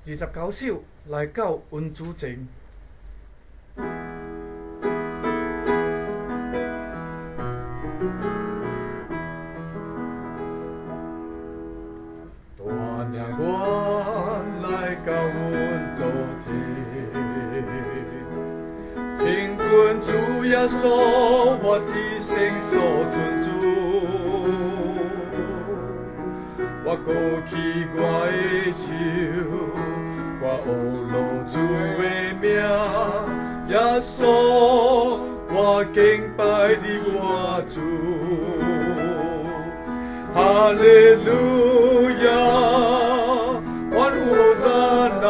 29首来到恩主前。大领我来到恩主前，请君主耶稣，我一生所尊主。我举起我的手，我学路主的名，耶稣，我敬拜你我主。哈利路亚，万福赞那，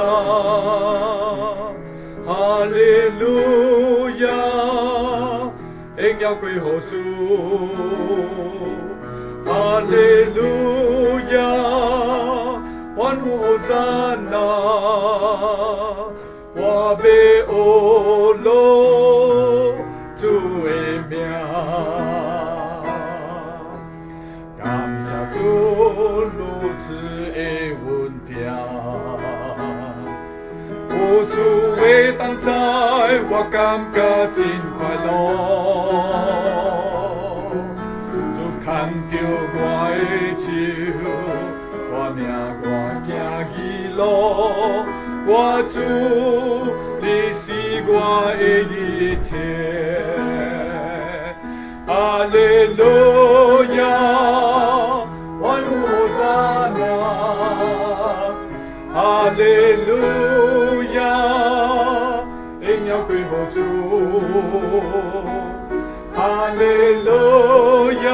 哈利路亚，荣耀归乎主。哈利路亚，万福赞那，我要学路主的名。感谢主如此的恩典，有主的同在，我感觉真快乐。牵着我的手，我命我行义路，我主你是我的一切。哈利路亚，万福赞那，哈利路亚，荣耀归乎主。哈利路亚，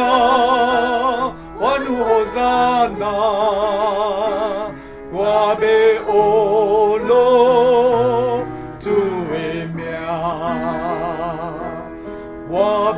万福赞那，我要学路主的名，我要